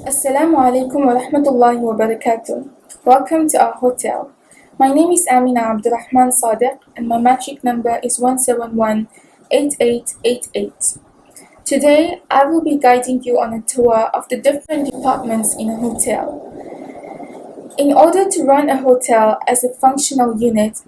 Assalamualaikum warahmatullahi wabarakatuh. Welcome to our hotel. My name is Aminah Abdurrahman and my matric number is 1718888. Today, I will be guiding you on a tour of the different departments in a hotel. In order to run a hotel as a functional unit,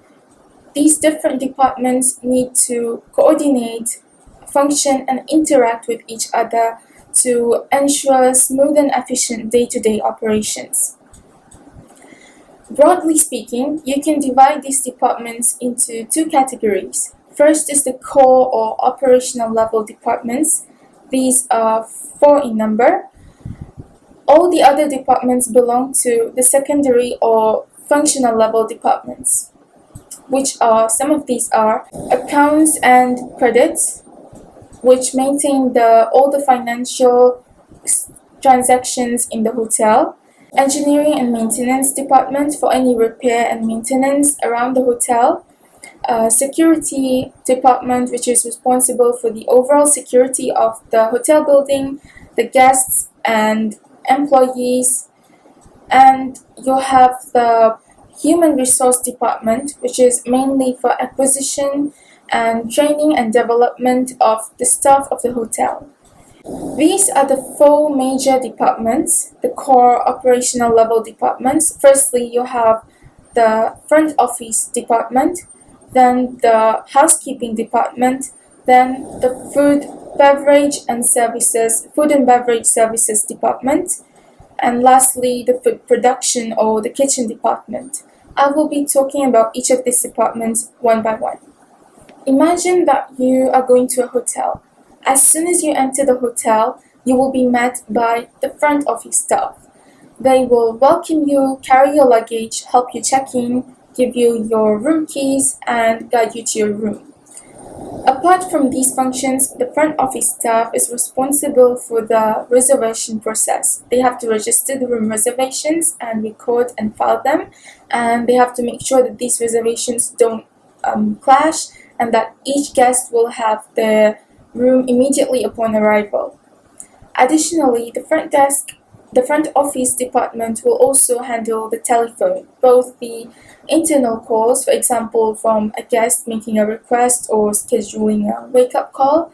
these different departments need to coordinate, function, and interact with each other to ensure smooth and efficient day-to-day operations. Broadly speaking, you can divide these departments into two categories. First is the core or operational level departments. These are 4 in number. All the other departments belong to the secondary or functional level departments, which are some of these are accounts and credits, which maintain all the financial transactions in the hotel, engineering and maintenance department for any repair and maintenance around the hotel, security department, which is responsible for the overall security of the hotel building, the guests and employees, and you'll have the human resource department, which is mainly for acquisition and training and development of the staff of the hotel. These are the 4 major departments, the core operational level departments. Firstly, you have the front office department, then the housekeeping department, then the food and beverage services department, and lastly, the food production or the kitchen department. I will be talking about each of these departments one by one. Imagine that you are going to a hotel. As soon as you enter the hotel, you will be met by the front office staff. They will welcome you, carry your luggage, help you check in, give you your room keys, and guide you to your room. Apart from these functions, the front office staff is responsible for the reservation process. They have to register the room reservations and record and file them, and they have to make sure that these reservations don't clash and that each guest will have their room immediately upon arrival. Additionally, the front office department will also handle the telephone, both the internal calls, for example, from a guest making a request or scheduling a wake-up call,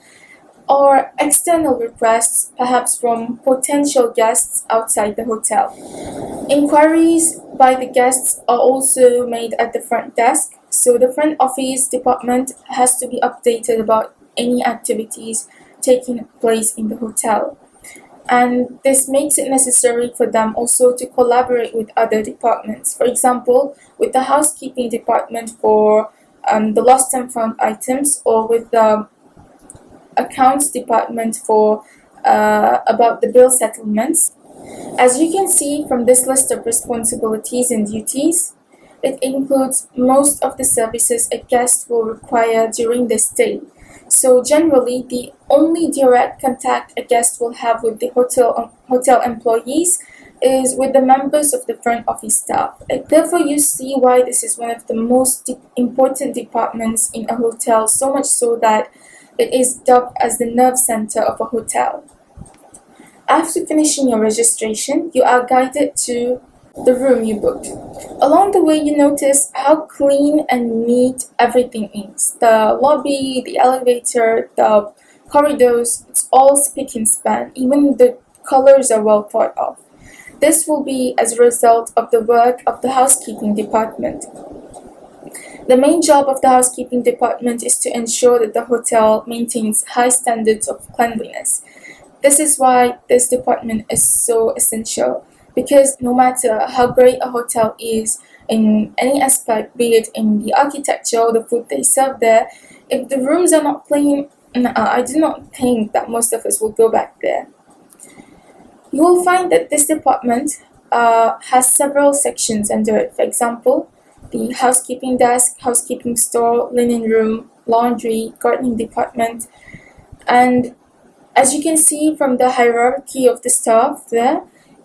or external requests, perhaps from potential guests outside the hotel. Inquiries by the guests are also made at the front desk, so the front office department has to be updated about any activities taking place in the hotel. And this makes it necessary for them also to collaborate with other departments. For example, with the housekeeping department for the lost and found items, or with the accounts department for about the bill settlements. As you can see from this list of responsibilities and duties, it includes most of the services a guest will require during their stay. So generally, the only direct contact a guest will have with the hotel employees is with the members of the front office staff. Therefore, you see why this is one of the most important departments in a hotel, so much so that it is dubbed as the nerve center of a hotel. After finishing your registration, you are guided to the room you booked. Along the way, you notice how clean and neat everything is. The lobby, the elevator, the corridors, it's all spick and span. Even the colors are well thought of. This will be as a result of the work of the housekeeping department. The main job of the housekeeping department is to ensure that the hotel maintains high standards of cleanliness. This is why this department is so essential, because no matter how great a hotel is in any aspect, be it in the architecture or the food they serve there, if the rooms are not clean, I do not think that most of us will go back there. You will find that this department has several sections under it. For example, the housekeeping desk, housekeeping store, linen room, laundry, gardening department, and as you can see from the hierarchy of the staff there,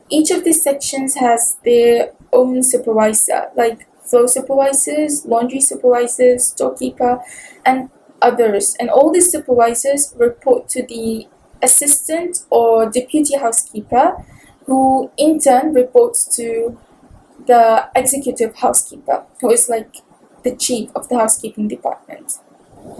each of these sections has their own supervisor, like floor supervisors, laundry supervisors, storekeeper, and others. And all these supervisors report to the assistant or deputy housekeeper, who in turn reports to the executive housekeeper, who is like the chief of the housekeeping department.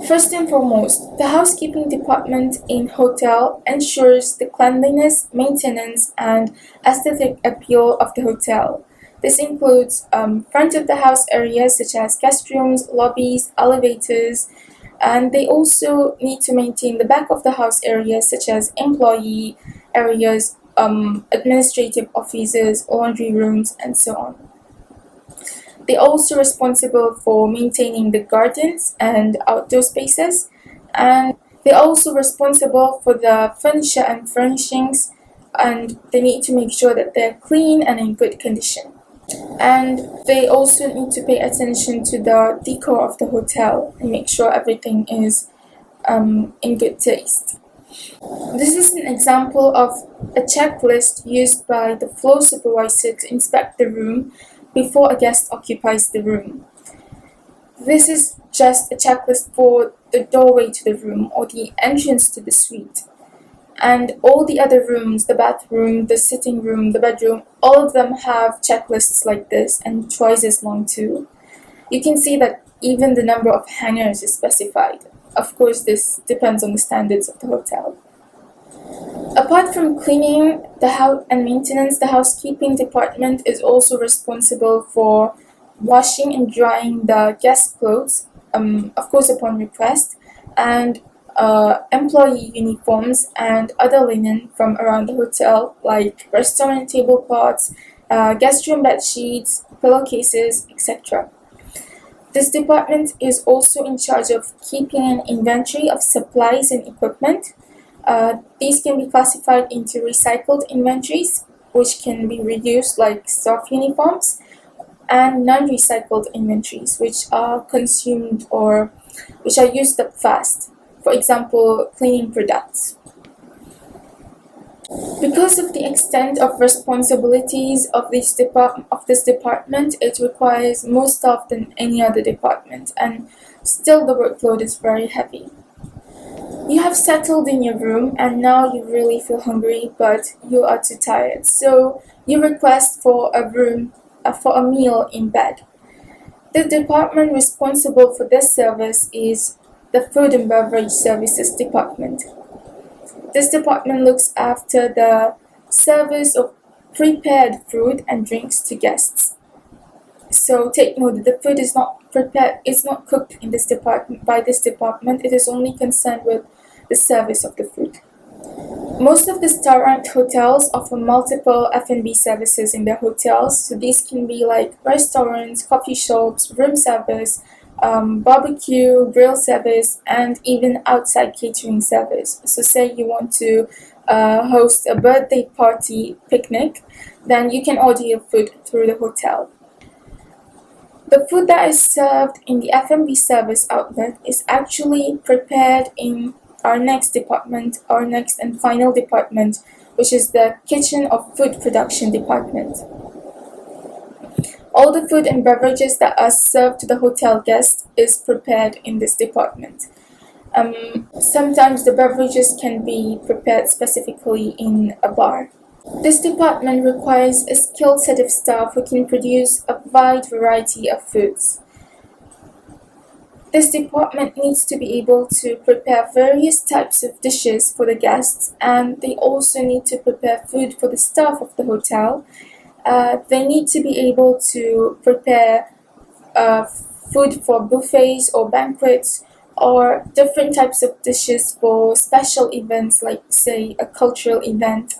First and foremost, the housekeeping department in hotel ensures the cleanliness, maintenance, and aesthetic appeal of the hotel. This includes front of the house areas such as guest rooms, lobbies, elevators, and they also need to maintain the back of the house areas such as employee areas, administrative offices, laundry rooms, and so on. They're also responsible for maintaining the gardens and outdoor spaces, and they're also responsible for the furniture and furnishings, and they need to make sure that they're clean and in good condition. And they also need to pay attention to the decor of the hotel and make sure everything is in good taste. This is an example of a checklist used by the floor supervisor to inspect the room before a guest occupies the room. This is just a checklist for the doorway to the room or the entrance to the suite. And all the other rooms, the bathroom, the sitting room, the bedroom, all of them have checklists like this and twice as long too. You can see that even the number of hangers is specified. Of course, this depends on the standards of the hotel. Apart from cleaning the house and maintenance, the housekeeping department is also responsible for washing and drying the guest clothes, of course upon request, and employee uniforms and other linen from around the hotel, like restaurant tablecloths, guest room bed sheets, pillowcases, etc. This department is also in charge of keeping an inventory of supplies and equipment. These can be classified into recycled inventories, which can be reused like staff uniforms, and non-recycled inventories, which are consumed or which are used up fast. For example, cleaning products. Because of the extent of responsibilities of this department, it requires more staff than any other department, and still the workload is very heavy. You have settled in your room and now you really feel hungry, but you are too tired. So you request for a meal in bed. The department responsible for this service is the Food and Beverage Services Department. This department looks after the service of prepared food and drinks to guests. So take note that the food is not prepared, it's not cooked in this department by this department. It is only concerned with the service of the food. Most of the star-ranked hotels offer multiple F&B services in their hotels. So these can be like restaurants, coffee shops, room service, barbecue, grill service, and even outside catering service. So say you want to host a birthday party picnic, then you can order your food through the hotel. The food that is served in the F&B service outlet is actually prepared in our next and final department, which is the Kitchen of Food Production Department. All the food and beverages that are served to the hotel guests is prepared in this department. Sometimes the beverages can be prepared specifically in a bar. This department requires a skilled set of staff who can produce a wide variety of foods. This department needs to be able to prepare various types of dishes for the guests, and they also need to prepare food for the staff of the hotel. They need to be able to prepare food for buffets or banquets, or different types of dishes for special events like, say, a cultural event.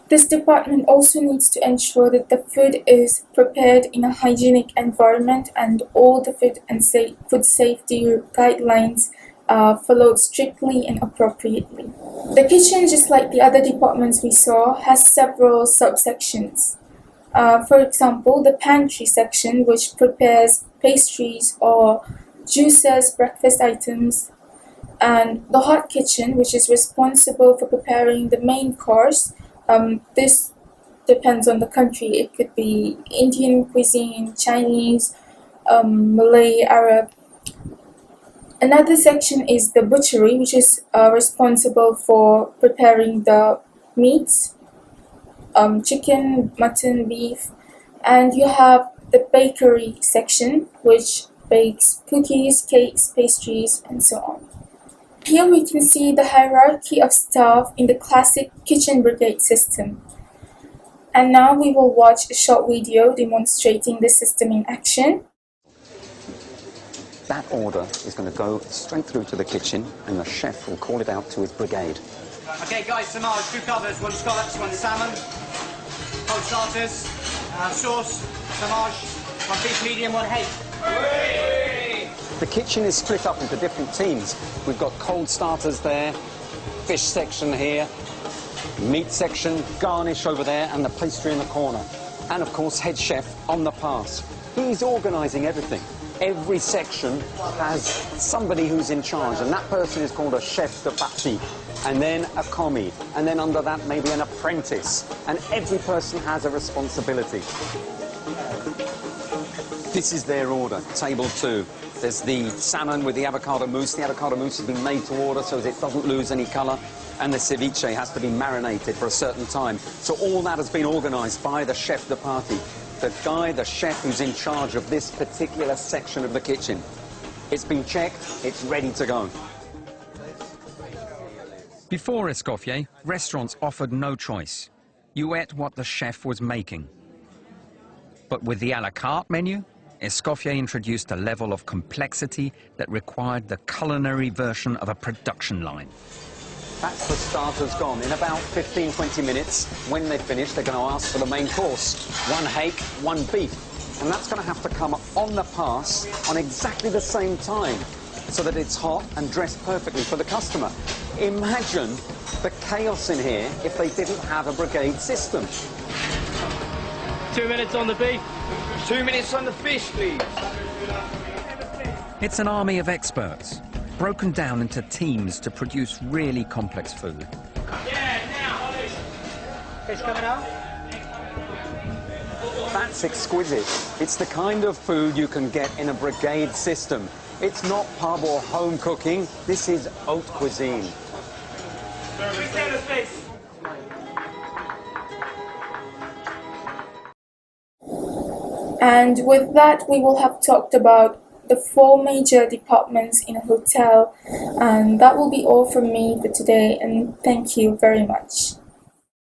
This department also needs to ensure that the food is prepared in a hygienic environment and all the food and food safety guidelines followed strictly and appropriately. The kitchen, just like the other departments we saw, has several subsections. For example, the pantry section, which prepares pastries or juices, breakfast items, and the hot kitchen, which is responsible for preparing the main course. This depends on the country. It could be Indian cuisine, Chinese, Malay, Arab. Another section is the butchery, which is responsible for preparing the meats. chicken, mutton, beef, and you have the bakery section, which bakes cookies, cakes, pastries, and so on. Here we can see the hierarchy of staff in the classic kitchen brigade system. And now we will watch a short video demonstrating the system in action. That order is going to go straight through to the kitchen, and the chef will call it out to his brigade. Okay, guys, samaj, 2 covers, 1 scallops, 1 salmon, cold starters, sauce, samaj, 1 piece medium, 1 hake. The kitchen is split up into different teams. We've got cold starters there, fish section here, meat section, garnish over there, and the pastry in the corner. And of course, head chef on the pass. He's organising everything. Every section has somebody who's in charge, and that person is called a chef de partie, and then a commis, and then under that maybe an apprentice, and every person has a responsibility. This is their order, table 2. There's the salmon with the avocado mousse. The avocado mousse has been made to order so that it doesn't lose any colour, and the ceviche has to be marinated for a certain time. So all that has been organised by the chef de partie, the guy, the chef who's in charge of this particular section of the kitchen. It's been checked, it's ready to go. Before Escoffier, restaurants offered no choice. You ate what the chef was making. But with the a la carte menu, Escoffier introduced a level of complexity that required the culinary version of a production line. That's the starters gone. In about 15-20 minutes, when they've finished, they're going to ask for the main course. 1 hake, 1 beef. And that's going to have to come on the pass on exactly the same time, so that it's hot and dressed perfectly for the customer. Imagine the chaos in here if they didn't have a brigade system. 2 minutes on the beef. 2 minutes on the fish, please. It's an army of experts, broken down into teams to produce really complex food. Yeah, now. Fish coming out. That's exquisite. It's the kind of food you can get in a brigade system. It's not pub or home cooking. This is haute cuisine. And with that, we will have talked about the 4 major departments in a hotel. And that will be all from me for today. And thank you very much.